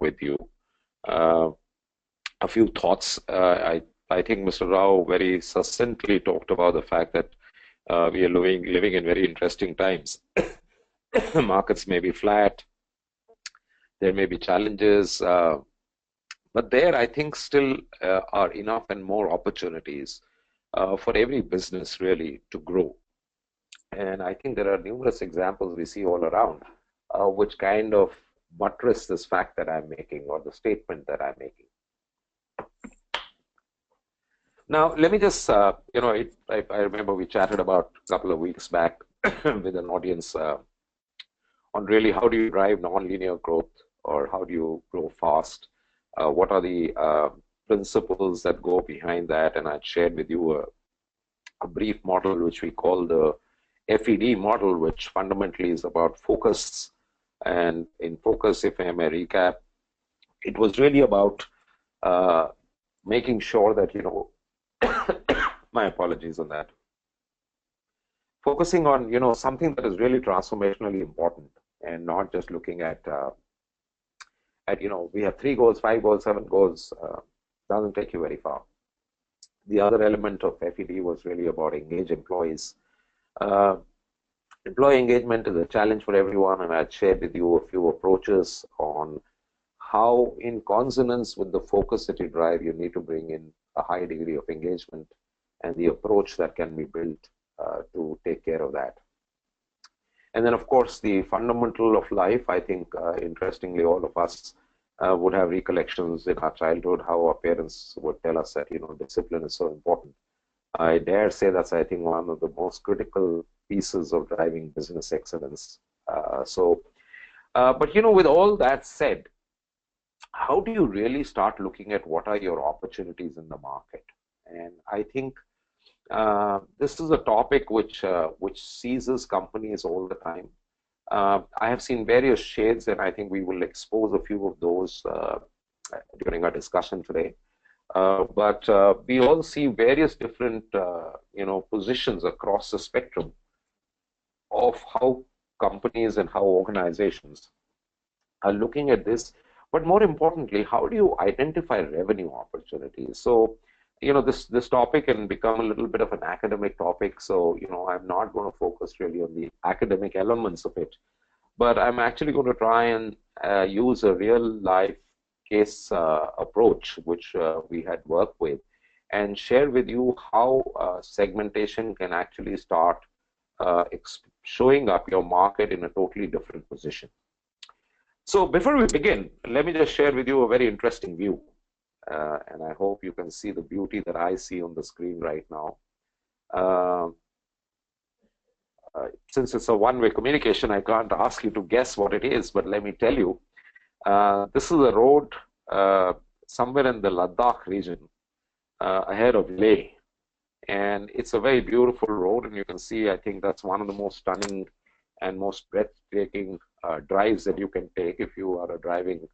with you. Uh, a few thoughts. I think Mr. Rao very succinctly talked about the fact that we are living in very interesting times. Markets may be flat, there may be challenges, but there I think still are enough and more opportunities for every business really to grow. And I think there are numerous examples we see all around, which kind of buttress this fact that I'm making or the statement that I'm making. Now, let me just, I remember we chatted about a couple of weeks back with an audience on really how do you drive nonlinear growth or how do you grow fast? What are the principles that go behind that? And I shared with you a brief model which we call the FED model, which fundamentally is about focus. And in focus, if I may recap, it was really about making sure that, my apologies on that, focusing on, something that is really transformationally important and not just looking at, we have 3 goals, 5 goals, 7 goals, doesn't take you very far. The other element of FED was really about engage employees. Employee engagement is a challenge for everyone, and I shared with you a few approaches on how, in consonance with the focus that you drive, you need to bring in a high degree of engagement and the approach that can be built to take care of that. And then, of course, the fundamental of life, I think, interestingly, all of us would have recollections in our childhood, how our parents would tell us that, discipline is so important. I dare say that's, I think, one of the most critical pieces of driving business excellence. But, with all that said, how do you really start looking at what are your opportunities in the market? And I think this is a topic which seizes companies all the time. I have seen various shades, and I think we will expose a few of those during our discussion today. But we all see various different, positions across the spectrum of how companies and how organizations are looking at this. But more importantly, how do you identify revenue opportunities? So, this topic can become a little bit of an academic topic. So, I'm not going to focus really on the academic elements of it, but I'm actually going to try and use a real life case approach, which we had worked with, and share with you how segmentation can actually start showing up your market in a totally different position. So before we begin, let me just share with you a very interesting view. And I hope you can see the beauty that I see on the screen right now. Since it's a one-way communication, I can't ask you to guess what it is, but let me tell you, this is a road somewhere in the Ladakh region ahead of Leh. And it's a very beautiful road, and you can see, I think that's one of the most stunning and most breathtaking drives that you can take if you are a driving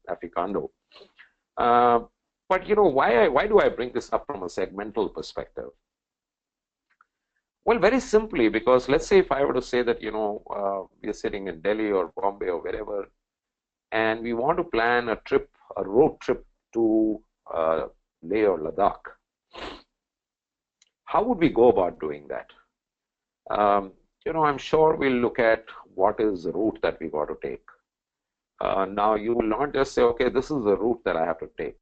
aficionado. But why do I bring this up from a segmental perspective? Well, very simply, because let's say if I were to say that, we are sitting in Delhi or Bombay or wherever, and we want to plan a road trip to Leh or Ladakh, how would we go about doing that? I'm sure we'll look at what is the route that we got to take. Now, you will not just say, okay, this is the route that I have to take.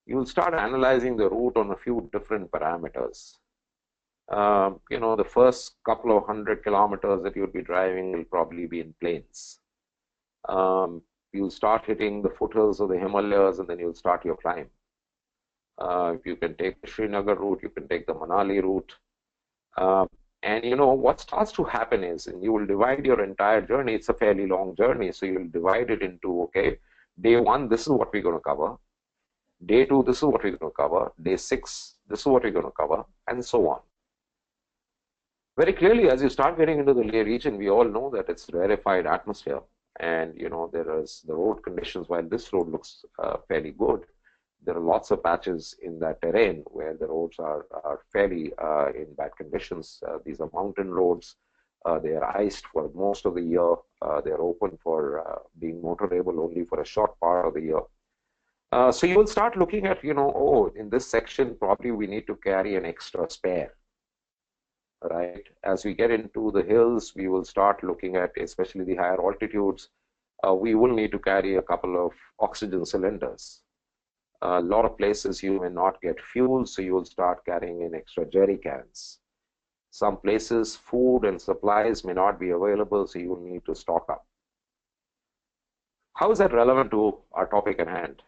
You will start analyzing the route on a few different parameters. The first couple of 100 kilometers that you'll be driving will probably be in plains. You'll start hitting the foothills of the Himalayas, and then you'll start your climb. If you can take the Srinagar route, you can take the Manali route. And what starts to happen is, and you will divide your entire journey. It's a fairly long journey, so you'll divide it into, okay, day 1, this is what we're going to cover. Day 2, this is what we're going to cover. Day 6, this is what we're going to cover, and so on. Very clearly, as you start getting into the Leh region, we all know that it's rarefied atmosphere, and there is the road conditions. While this road looks fairly good, there are lots of patches in that terrain where the roads are fairly in bad conditions. These are mountain roads. They are iced for most of the year. They're open for being motorable only for a short part of the year. So you will start looking at, oh, in this section, probably we need to carry an extra spare, right? As we get into the hills, we will start looking at, especially the higher altitudes, we will need to carry a couple of oxygen cylinders. A lot of places you may not get fuel, so you will start carrying in extra jerry cans. Some places food and supplies may not be available, so you will need to stock up. How is that relevant to our topic at hand?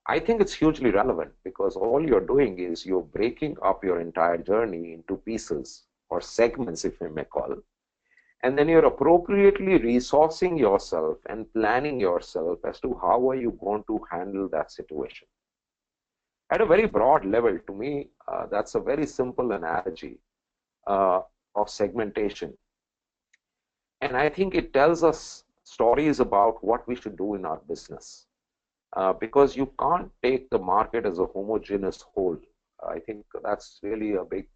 I think it's hugely relevant because all you're doing is you're breaking up your entire journey into pieces or segments, if you may call, and then you're appropriately resourcing yourself and planning yourself as to how are you going to handle that situation. At a very broad level, to me, that's a very simple analogy of segmentation. And I think it tells us stories about what we should do in our business. Because you can't take the market as a homogeneous whole. I think that's really a big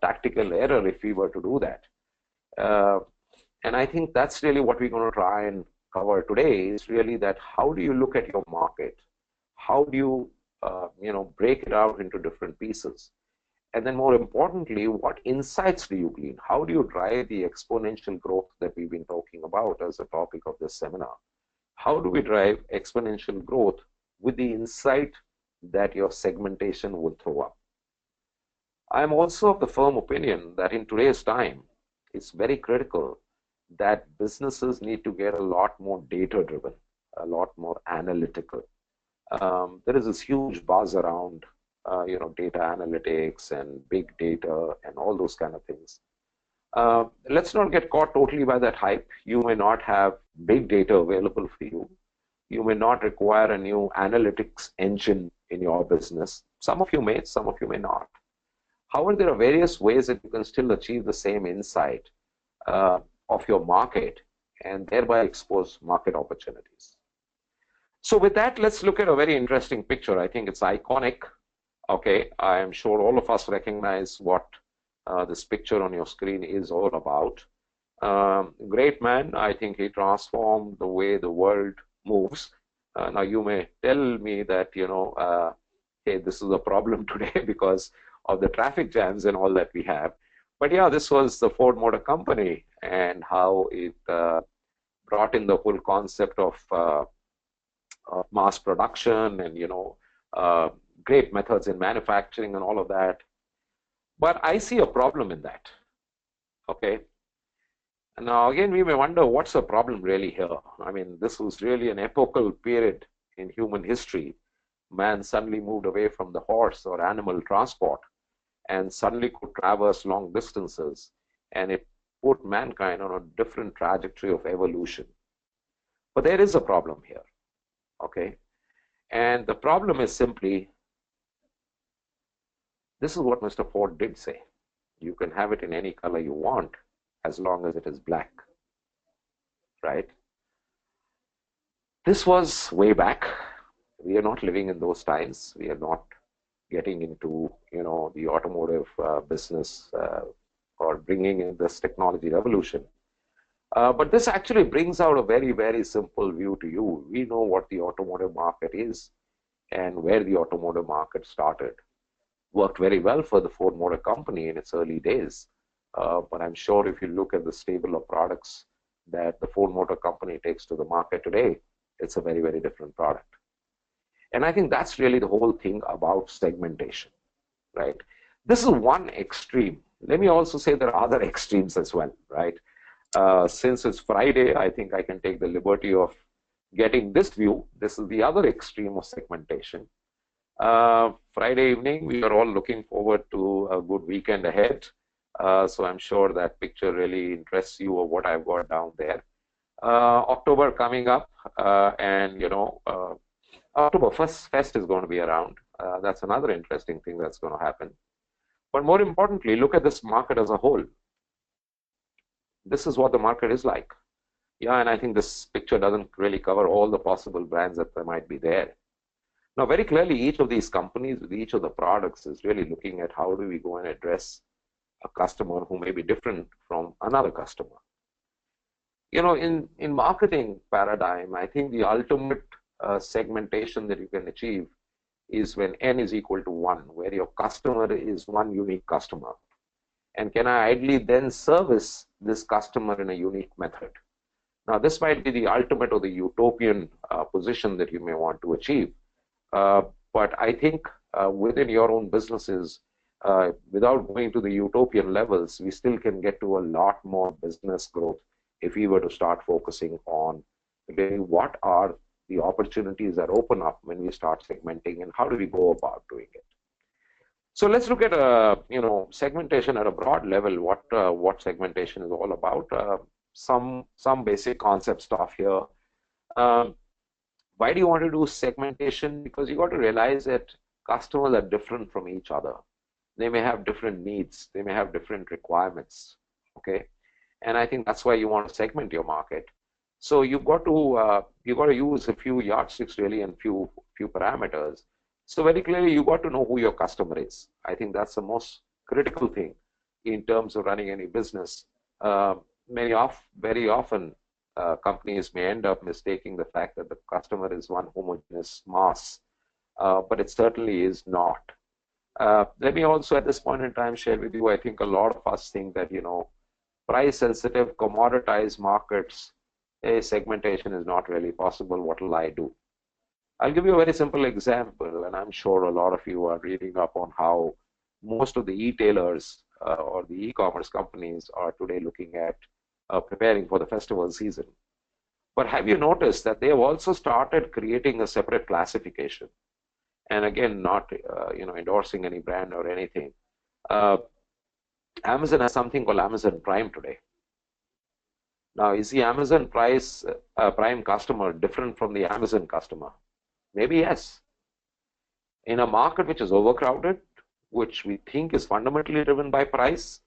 tactical error if we were to do that. And I think that's really what we're going to try and cover today is really that how do you look at your market? How do you, break it out into different pieces? And then more importantly, what insights do you glean? How do you drive the exponential growth that we've been talking about as a topic of this seminar? How do we drive exponential growth with the insight that your segmentation will throw up? I am also of the firm opinion that in today's time, it's very critical that businesses need to get a lot more data-driven, a lot more analytical. There is this huge buzz around, data analytics and big data and all those kind of things. Let's not get caught totally by that hype. You may not have big data available for you. You may not require a new analytics engine in your business. Some of you may, some of you may not. However, there are various ways that you can still achieve the same insight of your market and thereby expose market opportunities. So with that, let's look at a very interesting picture. I think it's iconic. Okay, I am sure all of us recognize what this picture on your screen is all about. Great man, I think he transformed the way the world moves. Now you may tell me that, hey, this is a problem today because of the traffic jams and all that we have. But yeah, this was the Ford Motor Company and how it brought in the whole concept of mass production and, great methods in manufacturing and all of that. But I see a problem in that, okay? And now again, we may wonder what's the problem really here? I mean, this was really an epochal period in human history. Man suddenly moved away from the horse or animal transport and suddenly could traverse long distances, and it put mankind on a different trajectory of evolution. But there is a problem here, okay? And the problem is simply, this is what Mr. Ford did say. You can have it in any color you want as long as it is black, right? This was way back. We are not living in those times. We are not getting into, the automotive business or bringing in this technology revolution. But this actually brings out a very, very simple view to you. We know what the automotive market is and where the automotive market started. Worked very well for the Ford Motor Company in its early days. But I'm sure if you look at the stable of products that the Ford Motor Company takes to the market today, it's a very, very different product. And I think that's really the whole thing about segmentation, right? This is one extreme. Let me also say there are other extremes as well, right? Since it's Friday, I think I can take the liberty of getting this view. This is the other extreme of segmentation. Friday evening, we are all looking forward to a good weekend ahead. So I'm sure that picture really interests you of what I've got down there. October coming up, and October Fest is going to be around. That's another interesting thing that's going to happen. But more importantly, look at this market as a whole. This is what the market is like. Yeah, and I think this picture doesn't really cover all the possible brands that there might be there. Now, very clearly, each of these companies with each of the products is really looking at how do we go and address a customer who may be different from another customer. In marketing paradigm, I think the ultimate segmentation that you can achieve is when n is equal to 1, where your customer is one unique customer. And can I ideally then service this customer in a unique method? Now, this might be the ultimate or the utopian position that you may want to achieve. But I think within your own businesses, without going to the utopian levels, we still can get to a lot more business growth if we were to start focusing on really what are the opportunities that open up when we start segmenting and how do we go about doing it. So let's look at segmentation at a broad level. What segmentation is all about? Some basic concept stuff here. Why do you want to do segmentation? Because you got to realize that customers are different from each other. They may have different needs. They may have different requirements. Okay, and I think that's why you want to segment your market. So you've got to use a few yardsticks really and few parameters. So very clearly, you got to know who your customer is. I think that's the most critical thing in terms of running any business. Very often, companies may end up mistaking the fact that the customer is one homogeneous mass, but it certainly is not. Let me also at this point in time share with you, I think a lot of us think that, price-sensitive, commoditized markets, segmentation is not really possible. What will I do? I'll give you a very simple example, and I'm sure a lot of you are reading up on how most of the e-tailers or the e-commerce companies are today looking at preparing for the festival season. But have you noticed that they have also started creating a separate classification? And again, not endorsing any brand or anything. Amazon has something called Amazon Prime today. Now, is the Amazon Prime customer different from the Amazon customer? Maybe yes. In a market which is overcrowded, which we think is fundamentally driven by price,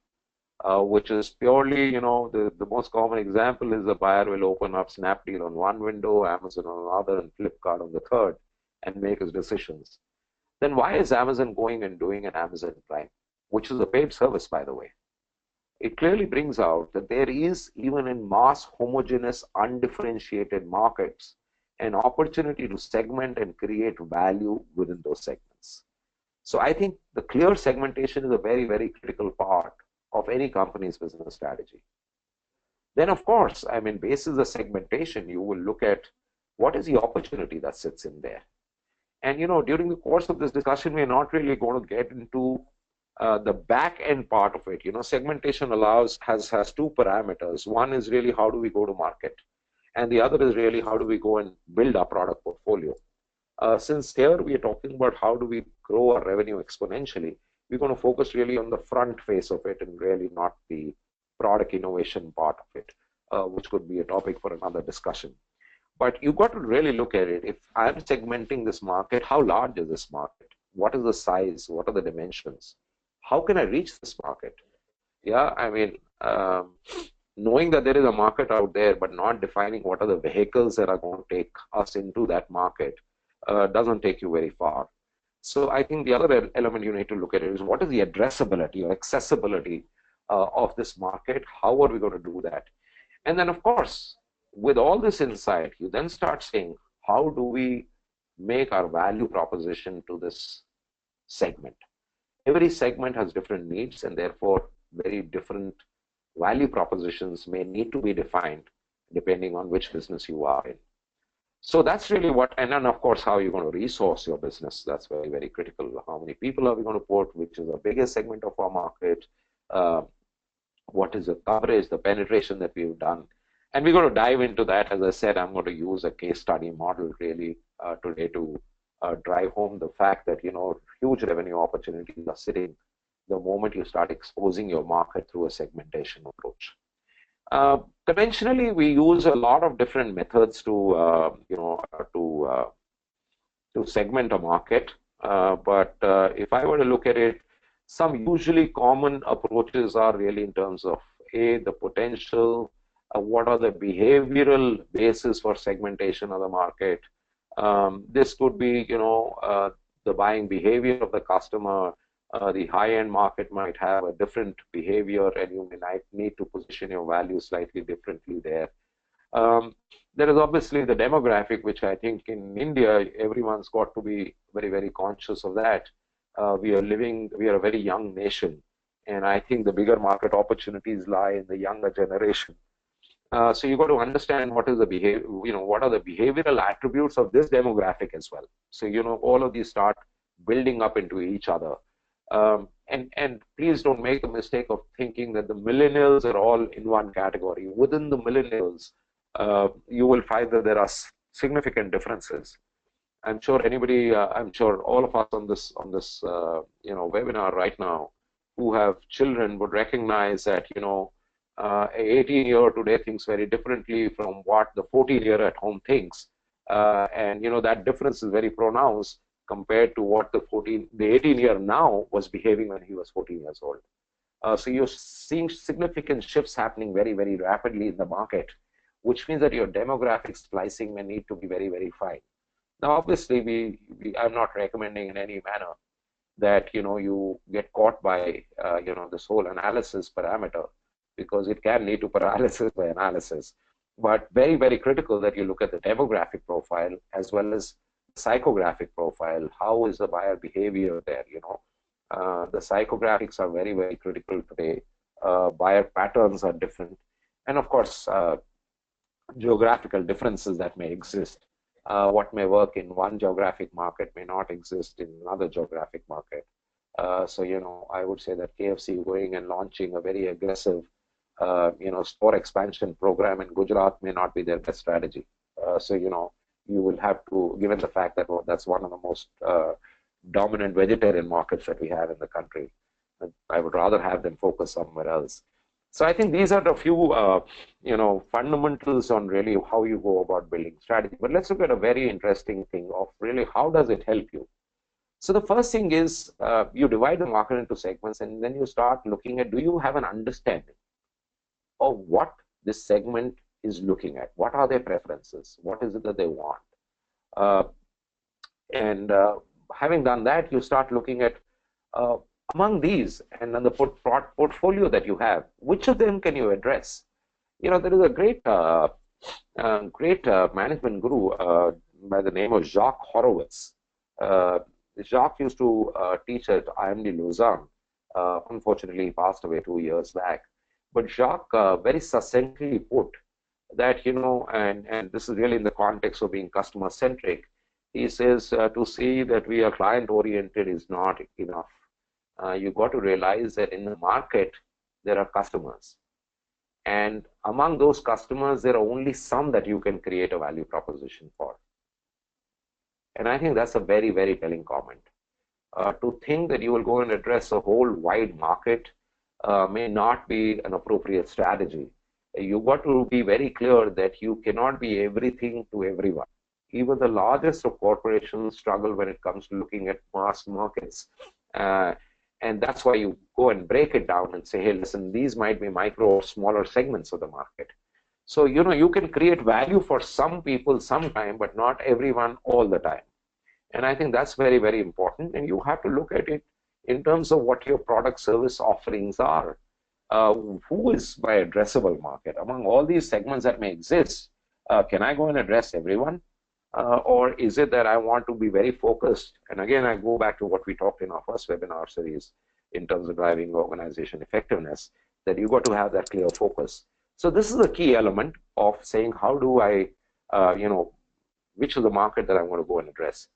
which is purely, the most common example is the buyer will open up Snapdeal on one window, Amazon on another, and Flipkart on the third, and make his decisions. Then why is Amazon going and doing an Amazon Prime, which is a paid service, by the way? It clearly brings out that there is, even in mass, homogeneous, undifferentiated markets, an opportunity to segment and create value within those segments. So I think the clear segmentation is a very, very critical part of any company's business strategy. Then, of course, basis the segmentation, you will look at what is the opportunity that sits in there. And, during the course of this discussion, we're not really going to get into the back end part of it. Segmentation has two parameters. One is really how do we go to market, and the other is really how do we go and build our product portfolio. Since here we are talking about how do we grow our revenue exponentially, we're going to focus really on the front face of it and really not the product innovation part of it, which could be a topic for another discussion. But you've got to really look at it. If I'm segmenting this market, how large is this market? What is the size? What are the dimensions? How can I reach this market? Yeah, knowing that there is a market out there, but not defining what are the vehicles that are going to take us into that market doesn't take you very far. So I think the other element you need to look at is what is the addressability or accessibility of this market? How are we going to do that? And then, of course, with all this insight, you then start saying, how do we make our value proposition to this segment? Every segment has different needs, and therefore very different value propositions may need to be defined depending on which business you are in. So that's really what, and then of course how you're going to resource your business. That's very, very critical. How many people are we going to put, which is the biggest segment of our market, what is the coverage, the penetration that we've done. And we're going to dive into that. As I said, I'm going to use a case study model really today to drive home the fact that, huge revenue opportunities are sitting the moment you start exposing your market through a segmentation approach. Conventionally, we use a lot of different methods to segment a market. But if I were to look at it, some usually common approaches are really in terms of the potential, what are the behavioral basis for segmentation of the market. This could be, the buying behavior of the customer, The high-end market might have a different behavior, and you might need to position your value slightly differently there. Um, there is obviously the demographic, which I think in India, everyone's got to be very, very conscious of that. We are a very young nation, and I think the bigger market opportunities lie in the younger generation. So you've got to understand what is the behavior, what are the behavioral attributes of this demographic as well. So, all of these start building up into each other. And please don't make the mistake of thinking that the millennials are all in one category. Within the millennials, you will find that there are significant differences. I'm sure all of us on this webinar right now who have children would recognize that, a 18-year today thinks very differently from what the 14-year at home thinks. And, that difference is very pronounced compared to what the 18-year now was behaving when he was 14 years old. So you're seeing significant shifts happening very, very rapidly in the market, which means that your demographic splicing may need to be very, very fine. Now, obviously, I'm not recommending in any manner that you get caught by this whole analysis parameter, because it can lead to paralysis by analysis. But very, very critical that you look at the demographic profile as well as psychographic profile. How is the buyer behavior there? The psychographics are very, very critical today. Buyer patterns are different, and of course, geographical differences that may exist. What may work in one geographic market may not exist in another geographic market. So, I would say that KFC going and launching a very aggressive, store expansion program in Gujarat may not be their best strategy. So, you will have to, given the fact that that's one of the most dominant vegetarian markets that we have in the country, I would rather have them focus somewhere else. So I think these are the few, fundamentals on really how you go about building strategy. But let's look at a very interesting thing of really how does it help you? So the first thing is you divide the market into segments, and then you start looking at, do you have an understanding of what this segment is looking at? What are their preferences? What is it that they want? And having done that, you start looking at among these and then the portfolio that you have, which of them can you address? There is a great management guru by the name of Jacques Horowitz. Jacques used to teach at IMD Lausanne. Unfortunately, he passed away 2 years back. But Jacques very succinctly put that, and this is really in the context of being customer-centric. He says to see that we are client-oriented is not enough. You've got to realize that in the market, there are customers. And among those customers, there are only some that you can create a value proposition for. And I think that's a very, very telling comment. To think that you will go and address a whole wide market may not be an appropriate strategy. You've got to be very clear that you cannot be everything to everyone. Even the largest of corporations struggle when it comes to looking at mass markets. And that's why you go and break it down and say, hey, listen, these might be micro or smaller segments of the market. So, you can create value for some people sometime, but not everyone all the time. And I think that's very, very important. And you have to look at it in terms of what your product service offerings are. Who is my addressable market? Among all these segments that may exist, can I go and address everyone? Or is it that I want to be very focused? And again, I go back to what we talked in our first webinar series in terms of driving organization effectiveness, that you've got to have that clear focus. So this is a key element of saying, how do I, which is the market that I'm going to go and address?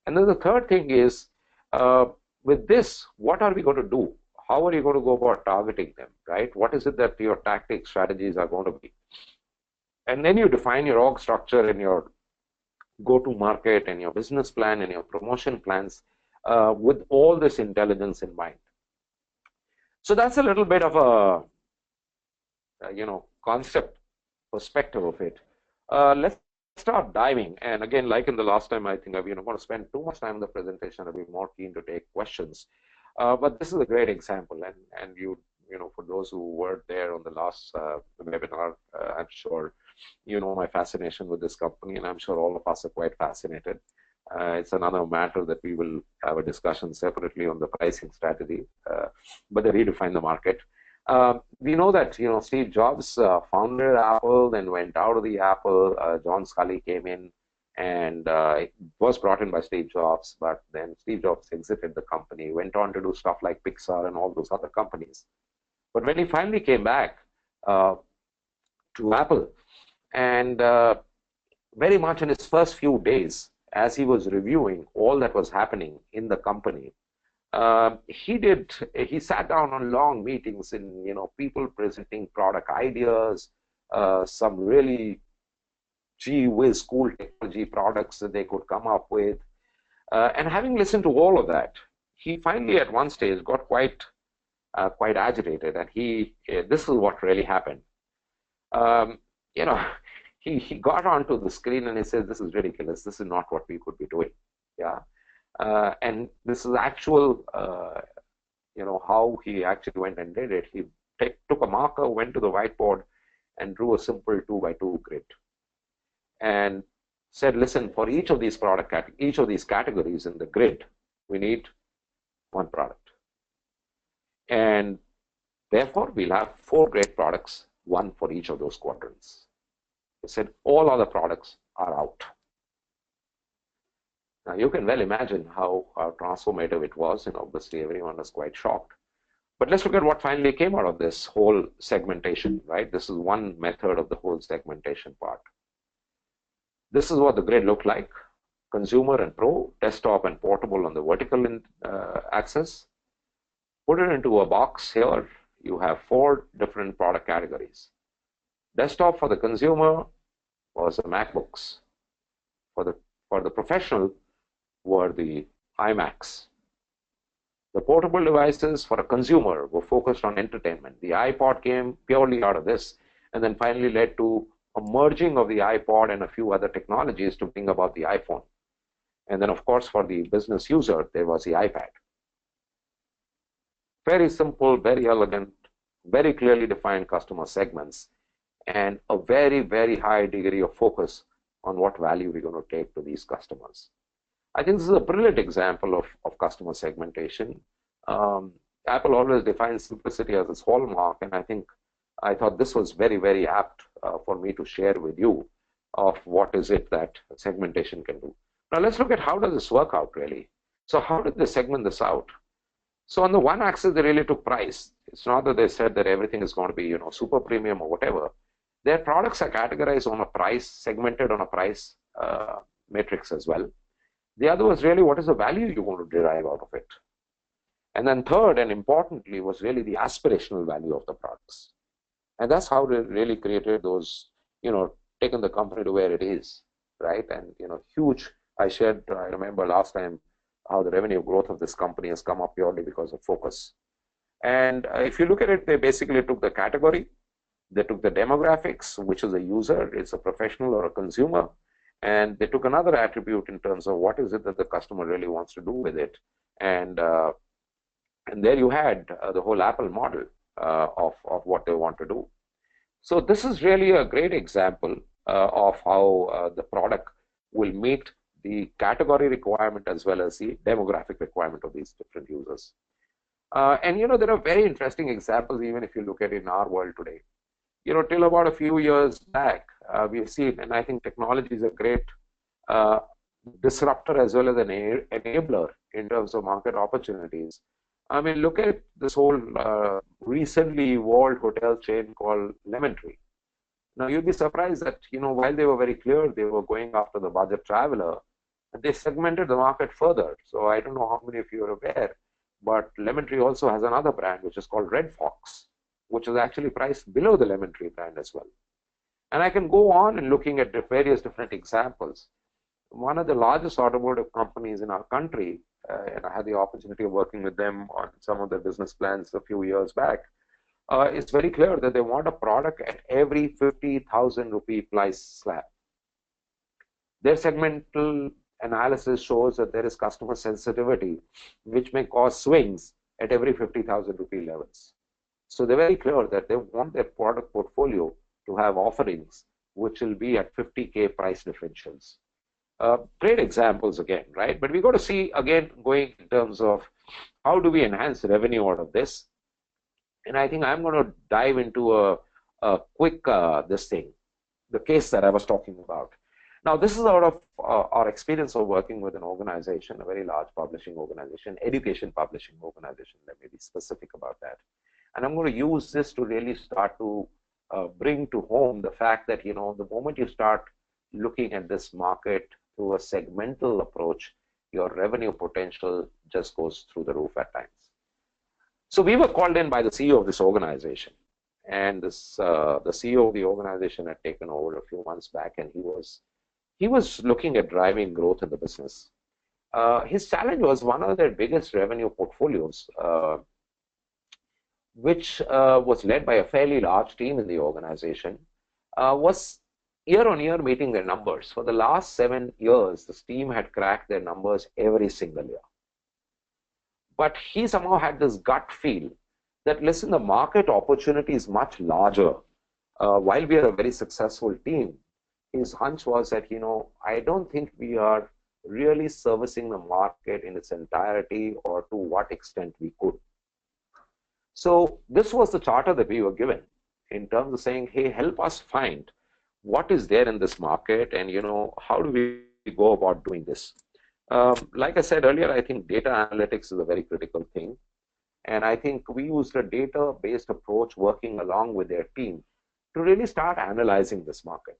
And then the third thing is, with this, what are we going to do? How are you going to go about targeting them, right? What is it that your tactics, strategies are going to be? And then you define your org structure and your go-to-market and your business plan and your promotion plans with all this intelligence in mind. So that's a little bit of a, concept perspective of it. Let's start diving. And again, like in the last time, I think I'm going to spend too much time in the presentation. I'll be more keen to take questions. But this is a great example. And for those who were there on the last webinar, I'm sure you know my fascination with this company, and I'm sure all of us are quite fascinated. It's another matter that we will have a discussion separately on the pricing strategy, but they redefine the market. We know that Steve Jobs founded Apple, then went out of the Apple. John Sculley came in, and it was brought in by Steve Jobs, but then Steve Jobs exited the company, went on to do stuff like Pixar and all those other companies. But when he finally came back uh, to Apple, and very much in his first few days, as he was reviewing all that was happening in the company, he sat down on long meetings in, people presenting product ideas, some really gee whiz cool technology products that they could come up with. And having listened to all of that, he finally at one stage got quite agitated, and this is what really happened. Um, you know, he got onto the screen and he said, "This is ridiculous. This is not what we could be doing." Yeah, and this is actual. How he actually went and did it. He took a marker, went to the whiteboard, and drew a simple 2 by 2 grid, and said, "Listen, for each of these each of these categories in the grid, we need one product, and therefore we'll have 4 great products, one for each of those quadrants." He said all other products are out. Now you can well imagine how transformative it was, and obviously everyone was quite shocked. But let's look at what finally came out of this whole segmentation, right? This is one method of the whole segmentation part. This is what the grid looked like: consumer and pro, desktop and portable on the vertical axis. Put it into a box here, you have 4 different product categories. Desktop for the consumer was the MacBooks. For the professional were the iMacs. The portable devices for a consumer were focused on entertainment. The iPod came purely out of this, and then finally led to a merging of the iPod and a few other technologies to bring about the iPhone. And then, of course, for the business user, there was the iPad. Very simple, very elegant, very clearly defined customer segments, and a very, very high degree of focus on what value we're going to take to these customers. I think this is a brilliant example of customer segmentation. Apple always defines simplicity as its hallmark, and I thought this was very, very apt for me to share with you of what is it that segmentation can do. Now let's look at how does this work out really. So how did they segment this out? So on the one axis, they really took price. It's not that they said that everything is going to be, super premium or whatever. Their products are categorized on a price, segmented on a price matrix as well. The other was really what is the value you're going to derive out of it. And then third, and importantly, was really the aspirational value of the products. And that's how they really created those, taken the company to where it is, right? And, huge, I remember last time how the revenue growth of this company has come up purely because of focus. And if you look at it, they basically took the category, they took the demographics, which is a user, it's a professional or a consumer, and they took another attribute in terms of what is it that the customer really wants to do with it. And there you had the whole Apple model of what they want to do. So this is really a great example of how the product will meet the category requirement as well as the demographic requirement of these different users. And there are very interesting examples even if you look at it in our world today. Till about a few years back, we've seen, and I think technology is a great disruptor as well as an enabler in terms of market opportunities. I mean, look at this whole recently evolved hotel chain called Lemon Tree. Now, you'd be surprised that, while they were very clear they were going after the budget traveler, they segmented the market further. So I don't know how many of you are aware, but Lemon Tree also has another brand which is called Red Fox, which is actually priced below the Lemon Tree brand as well. And I can go on and looking at the various different examples. One of the largest automotive companies in our country, and I had the opportunity of working with them on some of their business plans a few years back, it's very clear that they want a product at every 50,000 rupee price slab. Their segmental analysis shows that there is customer sensitivity, which may cause swings at every 50,000 rupee levels. So they're very clear that they want their product portfolio to have offerings which will be at 50K price differentials. Great examples again, right? But we got to see again going in terms of how do we enhance revenue out of this. And I think I'm going to dive into a quick the case that I was talking about. Now, this is out of our experience of working with an organization, a very large publishing organization, education publishing organization. Let me be specific about that. And I'm going to use this to really start to bring to home the fact that, the moment you start looking at this market through a segmental approach, your revenue potential just goes through the roof at times. So we were called in by the CEO of this organization, and the CEO of the organization had taken over a few months back, and he was looking at driving growth in the business. His challenge was one of their biggest revenue portfolios, which was led by a fairly large team in the organization, was year on year meeting their numbers. For the last 7 years, this team had cracked their numbers every single year. But he somehow had this gut feel that, listen, the market opportunity is much larger. While we are a very successful team, his hunch was that, I don't think we are really servicing the market in its entirety or to what extent we could. So this was the charter that we were given in terms of saying, hey, help us find what is there in this market and, how do we go about doing this? Like I said earlier, I think data analytics is a very critical thing. And I think we used a data-based approach working along with their team to really start analyzing this market,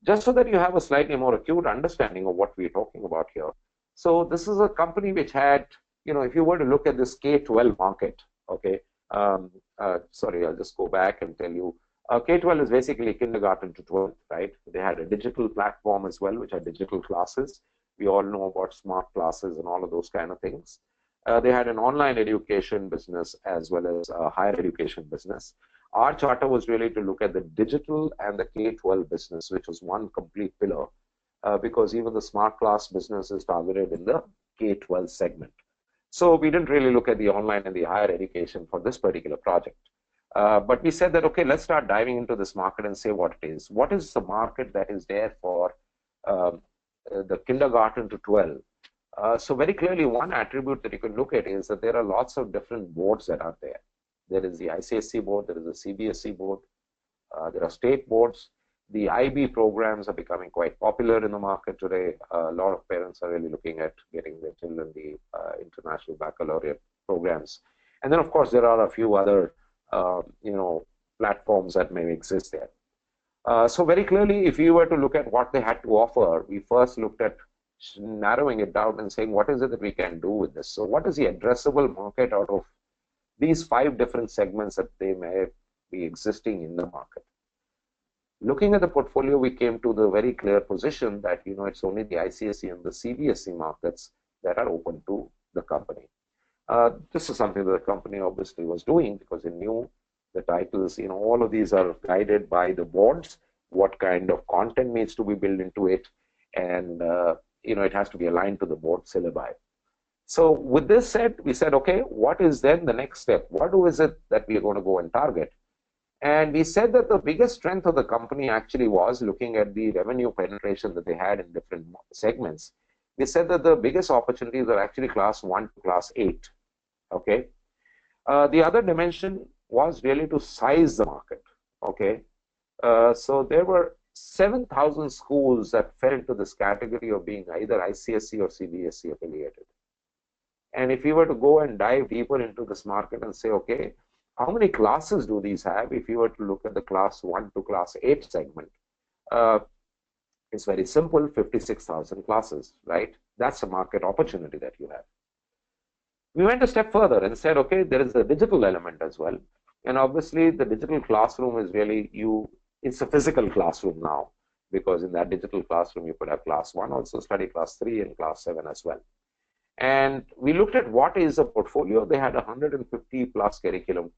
just so that you have a slightly more acute understanding of what we're talking about here. So this is a company which had, if you were to look at this K-12 market, okay, sorry, I'll just go back and tell you. K-12 is basically kindergarten to 12th, right? They had a digital platform as well, which had digital classes. We all know about smart classes and all of those kind of things. They had an online education business as well as a higher education business. Our charter was really to look at the digital and the K-12 business, which was one complete pillar, because even the smart class business is targeted in the K-12 segment. So we didn't really look at the online and the higher education for this particular project. But we said that, okay, let's start diving into this market and say what it is. What is the market that is there for the kindergarten to 12? So very clearly, one attribute that you can look at is that there are lots of different boards that are there. There is the ICSE board, there is the CBSE board, there are state boards. The IB programs are becoming quite popular in the market today. A lot of parents are really looking at getting their children the international baccalaureate programs. And then, of course, there are a few other, platforms that may exist there. So very clearly, if you were to look at what they had to offer, we first looked at narrowing it down and saying, what is it that we can do with this? So what is the addressable market out of these 5 different segments that they may be existing in the market? Looking at the portfolio, we came to the very clear position that, it's only the ICSE and the CBSE markets that are open to the company. This is something that the company obviously was doing because it knew the titles, all of these are guided by the boards, what kind of content needs to be built into it, and, it has to be aligned to the board syllabi. So with this said, we said, okay, what is then the next step? What is it that we are going to go and target? And we said that the biggest strength of the company actually was looking at the revenue penetration that they had in different segments. We said that the biggest opportunities are actually class 1 to class 8. Okay. The other dimension was really to size the market. Okay. So there were 7,000 schools that fell into this category of being either ICSE or CBSE affiliated. And if you were to go and dive deeper into this market and say, okay, how many classes do these have? If you were to look at the class 1 to class 8 segment, it's very simple, 56,000 classes, right? That's a market opportunity that you have. We went a step further and said, okay, there is a digital element as well. And obviously the digital classroom is really it's a physical classroom now, because in that digital classroom, you could have class 1 also study class 3 and class 7 as well. And we looked at what is a portfolio. They had 150 plus curriculum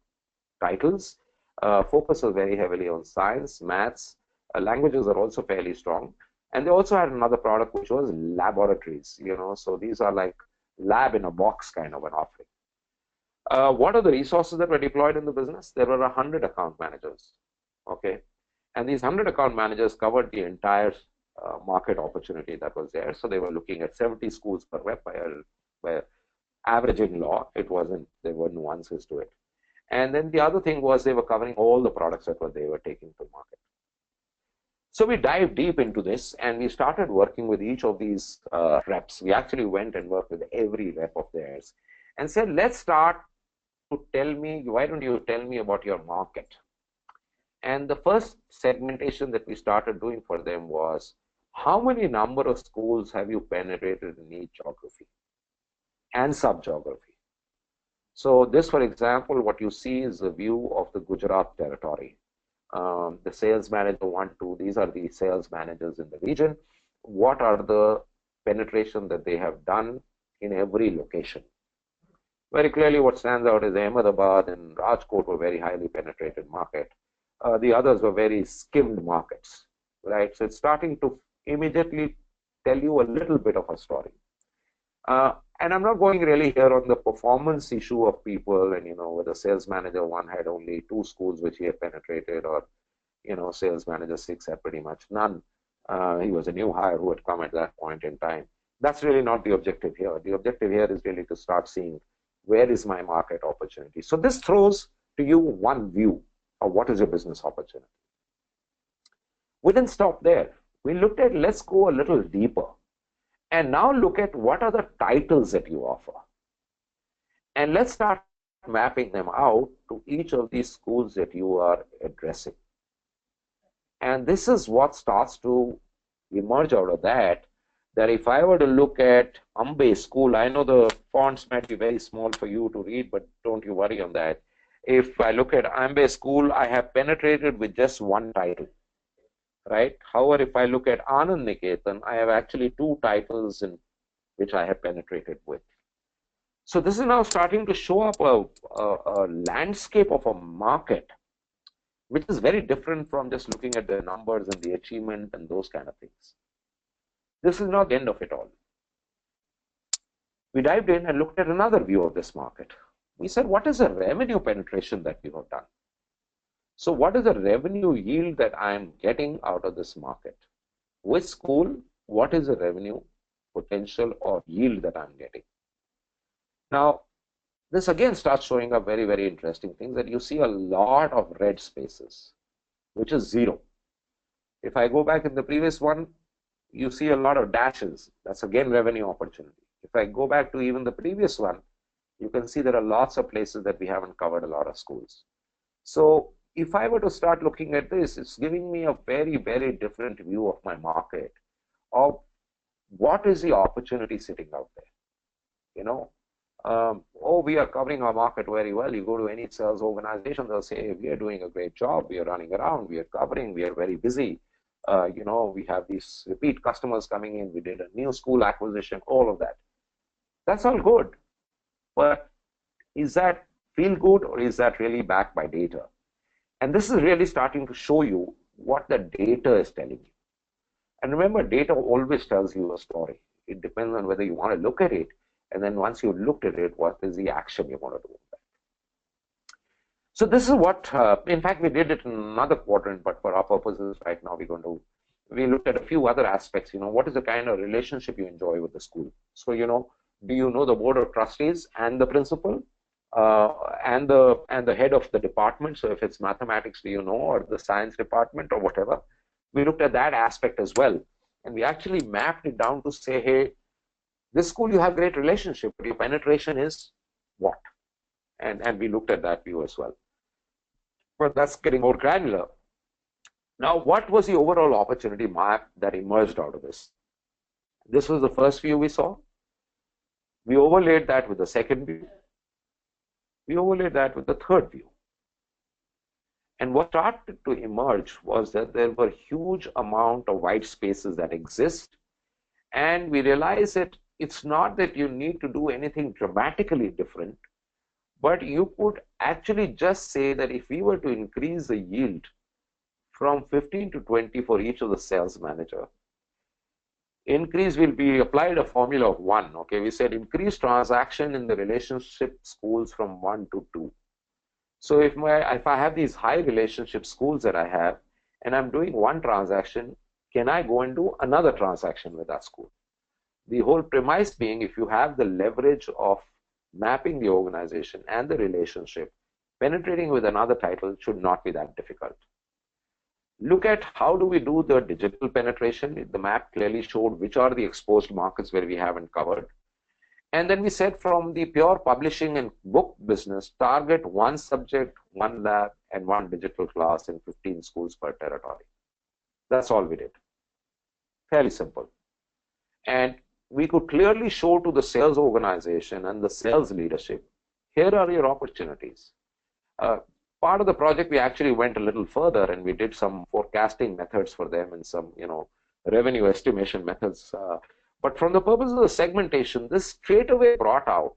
titles. Focus was very heavily on science, maths. Languages are also fairly strong. And they also had another product which was laboratories, so these are like lab in a box kind of an offering. What are the resources that were deployed in the business? There were 100 account managers, okay? And these 100 account managers covered the entire market opportunity that was there. So they were looking at 70 schools per web by averaging law. It wasn't, there were nuances to it. And then the other thing was they were covering all the products that they were taking to market. So we dived deep into this and we started working with each of these reps. We actually went and worked with every rep of theirs and said, let's start to tell me, why don't you tell me about your market? And the first segmentation that we started doing for them was, how many number of schools have you penetrated in each geography and sub-geography? So this, for example, what you see is a view of the Gujarat territory. The sales manager 1, 2, these are the sales managers in the region. What are the penetration that they have done in every location? Very clearly what stands out is Ahmedabad and Rajkot were very highly penetrated market. The others were very skimmed markets, right? So it's starting to immediately tell you a little bit of a story. And I'm not going really here on the performance issue of people and, with the sales manager 1 had only 2 schools which he had penetrated, or, sales manager 6 had pretty much none. He was a new hire who had come at that point in time. That's really not the objective here. The objective here is really to start seeing, where is my market opportunity? So this throws to you one view of what is your business opportunity. We didn't stop there. We looked at, let's go a little deeper. And now look at what are the titles that you offer. And let's start mapping them out to each of these schools that you are addressing. And this is what starts to emerge out of that, that if I were to look at Ambe School, I know the fonts might be very small for you to read, but don't you worry on that. If I look at Ambe School, I have penetrated with just 1 title. Right? However, if I look at Anand Niketan, I have actually 2 titles in which I have penetrated with. So this is now starting to show up a landscape of a market, which is very different from just looking at the numbers and the achievement and those kind of things. This is not the end of it all. We dived in and looked at another view of this market. We said, what is the revenue penetration that we have done? So what is the revenue yield that I am getting out of this market? Which school, what is the revenue potential or yield that I'm getting? Now, this again starts showing up very, very interesting things, that you see a lot of red spaces, which is 0. If I go back in the previous one, you see a lot of dashes. That's again revenue opportunity. If I go back to even the previous one, you can see there are lots of places that we haven't covered a lot of schools. So if I were to start looking at this, it's giving me a very, very different view of my market, of what is the opportunity sitting out there. Oh, we are covering our market very well. You go to any sales organization, they'll say, hey, we are doing a great job. We are running around. We are covering. We are very busy. We have these repeat customers coming in. We did a new school acquisition, all of that. That's all good. But is that feel good, or is that really backed by data? And this is really starting to show you what the data is telling you. And remember, data always tells you a story. It depends on whether you want to look at it. And then once you've looked at it, what is the action you want to do with that? So this is what, in fact, we did it in another quadrant, but for our purposes right now, we looked at a few other aspects. What is the kind of relationship you enjoy with the school? So, do you know the board of trustees and the principal? And the head of the department. So if it's mathematics, do you know, or the science department or whatever? We looked at that aspect as well. And we actually mapped it down to say, hey, this school you have great relationship, but your penetration is what? And we looked at that view as well. But that's getting more granular. Now, what was the overall opportunity map that emerged out of this? This was the first view we saw. We overlaid that with the second view. We overlaid that with the third view. And what started to emerge was that there were huge amount of white spaces that exist. And we realized that it's not that you need to do anything dramatically different, but you could actually just say that if we were to increase the yield from 15 to 20 for each of the sales manager, increase will be applied a formula of 1. Okay, we said increase transaction in the relationship schools from 1 to 2. So if I have these high relationship schools that I have, and I'm doing 1 transaction, can I go and do another transaction with that school? The whole premise being, if you have the leverage of mapping the organization and the relationship, penetrating with another title should not be that difficult. Look at how do we do the digital penetration. The map clearly showed which are the exposed markets where we haven't covered. And then we said from the pure publishing and book business, target one subject, one lab, and one digital class in 15 schools per territory. That's all we did. Fairly simple. And we could clearly show to the sales organization and the sales leadership, here are your opportunities. Part of the project, we actually went a little further and we did some forecasting methods for them and some, revenue estimation methods. But from the purpose of the segmentation, this straight away brought out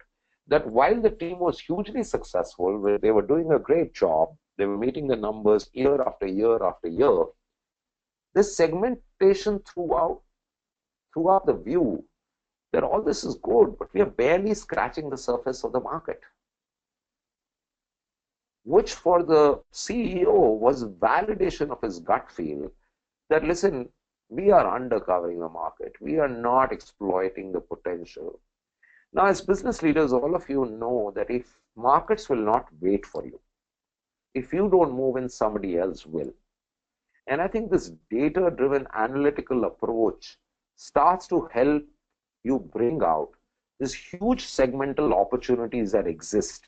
that while the team was hugely successful, they were doing a great job, they were meeting the numbers year after year after year, this segmentation throughout the view that all this is good, but we are barely scratching the surface of the market. Which for the CEO was validation of his gut feel that, listen, we are undercovering the market. We are not exploiting the potential. Now, as business leaders, all of you know that if markets will not wait for you, if you don't move in, somebody else will. And I think this data-driven analytical approach starts to help you bring out these huge segmental opportunities that exist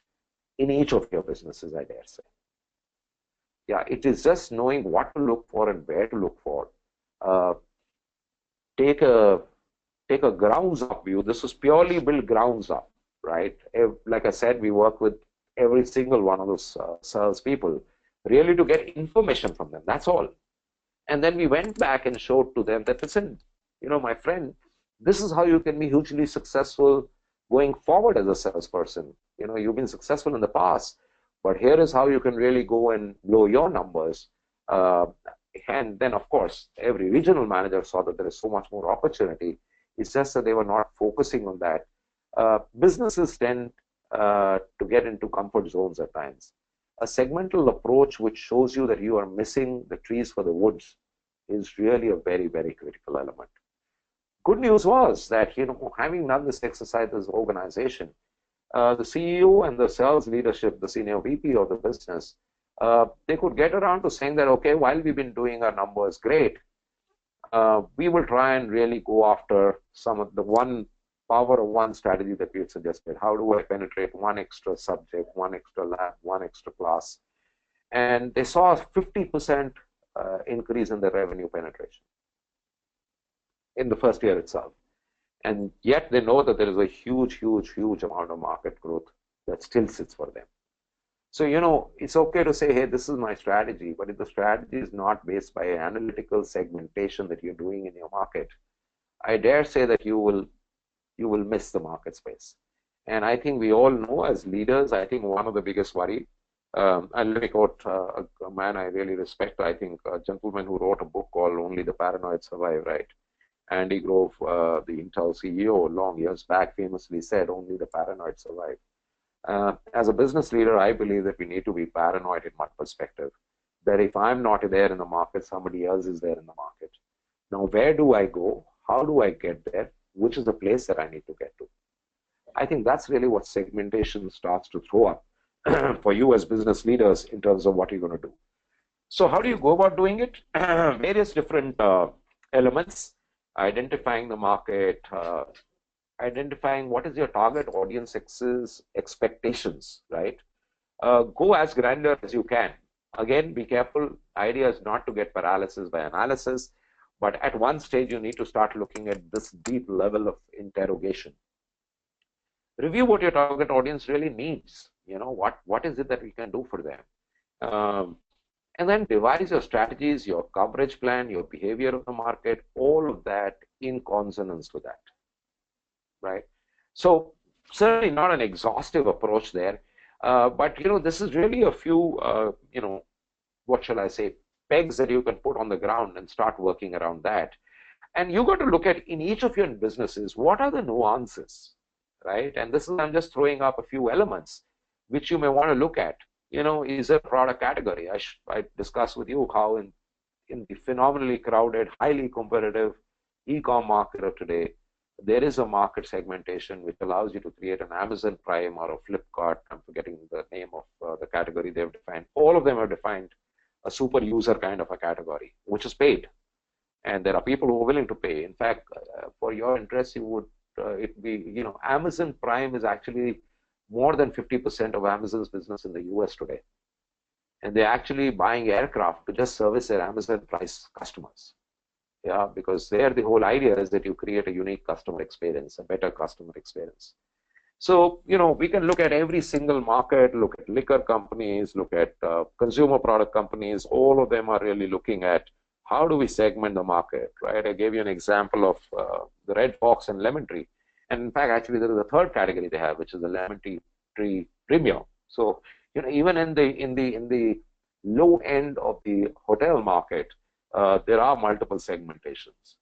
in each of your businesses, I dare say. Yeah, it is just knowing what to look for and where to look for. Take a grounds up view. This is purely built grounds up, right? Like I said, we work with every single one of those sales people really to get information from them. That's all. And then we went back and showed to them that, listen, my friend, this is how you can be hugely successful going forward as a salesperson. You've been successful in the past, but here is how you can really go and blow your numbers. And then, of course, every regional manager saw that there is so much more opportunity. It's just that they were not focusing on that. Businesses tend to get into comfort zones at times. A segmental approach which shows you that you are missing the trees for the woods is really a very, very critical element. Good news was that, having done this exercise as an organization, the CEO and the sales leadership, the senior VP of the business, they could get around to saying that, okay, while we've been doing our numbers great, we will try and really go after some of the one power of one strategy that we had suggested. How do I penetrate one extra subject, one extra lab, one extra class? And they saw a 50% increase in the revenue penetration in the first year itself. And yet they know that there is a huge, huge, huge amount of market growth that still sits for them. So, it's okay to say, hey, this is my strategy, but if the strategy is not based by analytical segmentation that you're doing in your market, I dare say that you will miss the market space. And I think we all know as leaders, I think one of the biggest worry, and let me quote a man I really respect, I think a gentleman who wrote a book called Only the Paranoid Survive, right? Andy Grove, the Intel CEO, long years back famously said, only the paranoid survive. As a business leader, I believe that we need to be paranoid in my perspective, that if I'm not there in the market, somebody else is there in the market. Now, where do I go? How do I get there? Which is the place that I need to get to? I think that's really what segmentation starts to throw up for you as business leaders in terms of what you're going to do. So how do you go about doing it? Various different elements. Identifying the market, identifying what is your target audience's expectations, right? Go as granular as you can. Again, be careful. Idea is not to get paralysis by analysis, but at one stage you need to start looking at this deep level of interrogation. Review what your target audience really needs. What is it that we can do for them? And then devise your strategies, your coverage plan, your behavior of the market, all of that in consonance to that, right? So certainly not an exhaustive approach there, but this is really a few, what shall I say, pegs that you can put on the ground and start working around that. And you got to look at in each of your businesses, what are the nuances, right? And this is, I'm just throwing up a few elements which you may want to look at. Is a product category. I discussed with you how in in the phenomenally crowded, highly competitive e-com market of today, there is a market segmentation which allows you to create an Amazon Prime or a Flipkart. I'm forgetting the name of the category they've defined. All of them have defined a super user kind of a category, which is paid. And there are people who are willing to pay. In fact, for your interest, you would it be, Amazon Prime is actually more than 50% of Amazon's business in the US today. And they're actually buying aircraft to just service their Amazon price customers. Yeah, because there the whole idea is that you create a unique customer experience, a better customer experience. So, we can look at every single market, look at liquor companies, look at consumer product companies. All of them are really looking at how do we segment the market, right? I gave you an example of the Red Fox and Lemon Tree. And in fact, actually, there is a third category they have, which is the Lemon Tree Premium. So, even in the low end of the hotel market, there are multiple segmentations.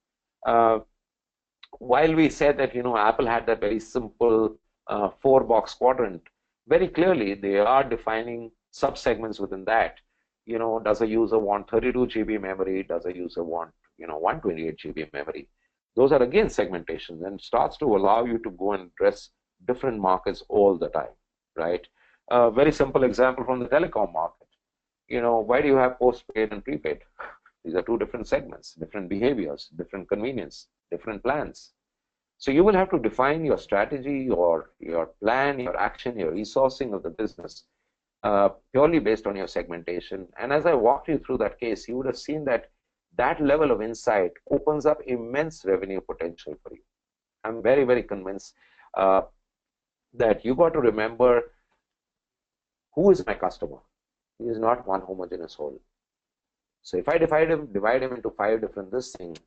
While we said that, Apple had that very simple 4-box quadrant, very clearly they are defining subsegments within that. Does a user want 32 GB memory? Does a user want, 128 GB memory? Those are again segmentations, and starts to allow you to go and address different markets all the time, right? A very simple example from the telecom market. Why do you have postpaid and prepaid? These are two different segments, different behaviors, different convenience, different plans. So you will have to define your strategy, your plan, your action, your resourcing of the business purely based on your segmentation. And as I walked you through that case, you would have seen that that level of insight opens up immense revenue potential for you. I'm very, very convinced that you got to remember, who is my customer? He is not one homogeneous whole. So if I divide him into 5 different things,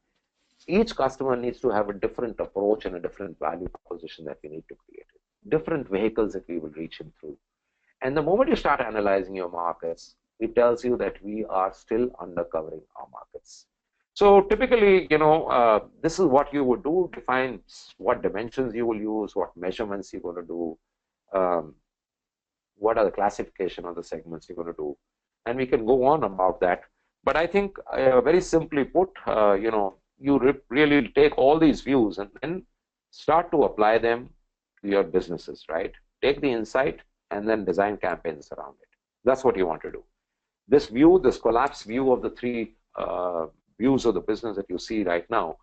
each customer needs to have a different approach and a different value proposition that we need to create. Different vehicles that we will reach him through. And the moment you start analyzing your markets, it tells you that we are still undercovering our markets. So typically, this is what you would do: define what dimensions you will use, what measurements you're going to do, what are the classification of the segments you're going to do. And we can go on about that. But I think, very simply put, you really take all these views and then start to apply them to your businesses, right? Take the insight and then design campaigns around it. That's what you want to do. This view, this collapsed view of the 3 views of the business that you see right now,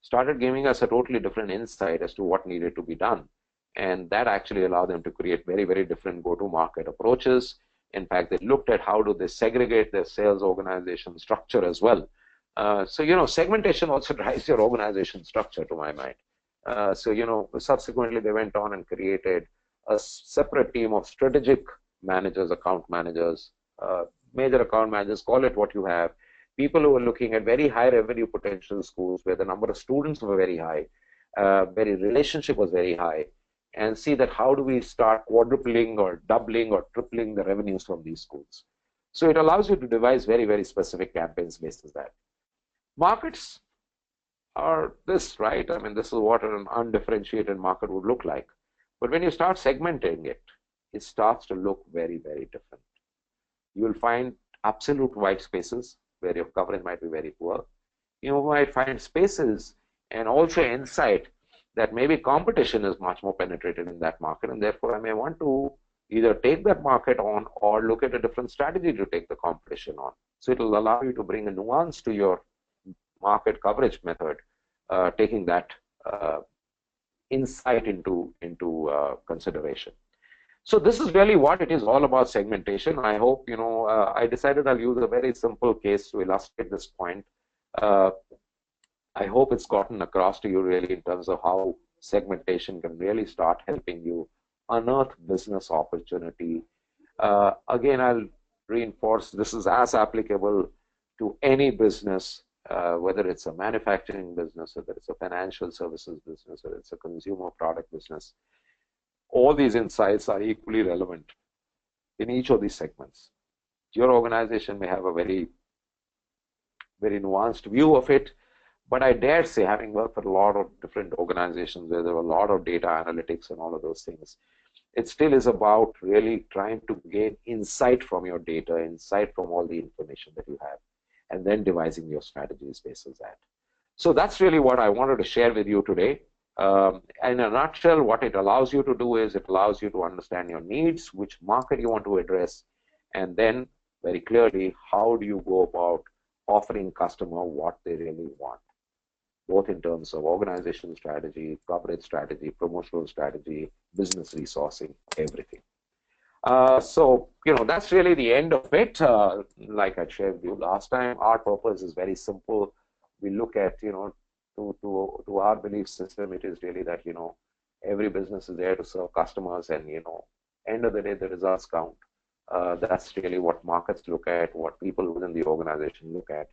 started giving us a totally different insight as to what needed to be done. And that actually allowed them to create very, very different go-to-market approaches. In fact, they looked at how do they segregate their sales organization structure as well. So, segmentation also drives your organization structure, to my mind. So, subsequently, they went on and created a separate team of strategic managers, account managers, major account managers, call it what you have, people who are looking at very high revenue potential schools where the number of students were very high, very relationship was very high, and see that how do we start quadrupling or doubling or tripling the revenues from these schools. So it allows you to devise very, very specific campaigns based on that. Markets are this, right? I mean, this is what an undifferentiated market would look like. But when you start segmenting it, it starts to look very, very different. You will find absolute white spaces where your coverage might be very poor. You might find spaces and also insight that maybe competition is much more penetrated in that market, and therefore I may want to either take that market on or look at a different strategy to take the competition on. So it will allow you to bring a nuance to your market coverage method, taking that insight into consideration. So this is really what it is all about, segmentation. I hope, I decided I'll use a very simple case to illustrate this point. I hope it's gotten across to you really in terms of how segmentation can really start helping you unearth business opportunity. Again, I'll reinforce this is as applicable to any business, whether it's a manufacturing business, whether it's a financial services business, whether it's a consumer product business. All these insights are equally relevant in each of these segments. Your organization may have a very, very nuanced view of it, but I dare say, having worked for a lot of different organizations where there were a lot of data analytics and all of those things, it still is about really trying to gain insight from your data, insight from all the information that you have. and then devising your strategies based on that. So that's really what I wanted to share with you today. In a nutshell, what it allows you to do is it allows you to understand your needs, which market you want to address, and then very clearly, how do you go about offering customer what they really want, both in terms of organization strategy, coverage strategy, promotional strategy, business resourcing, everything. So, that's really the end of it. Like I shared with you last time, our purpose is very simple. We look at, to our belief system, it is really that, every business is there to serve customers, and, end of the day, the results count. That's really what markets look at, what people within the organization look at.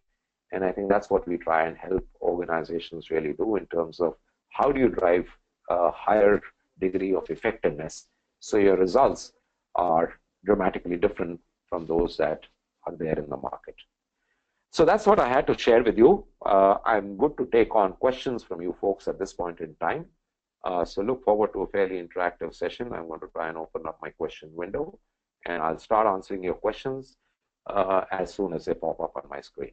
And I think that's what we try and help organizations really do in terms of how do you drive a higher degree of effectiveness so your results are dramatically different from those that are there in the market. So that's what I had to share with you. I'm good to take on questions from you folks at this point in time. So look forward to a fairly interactive session. I'm going to try and open up my question window, and I'll start answering your questions as soon as they pop up on my screen.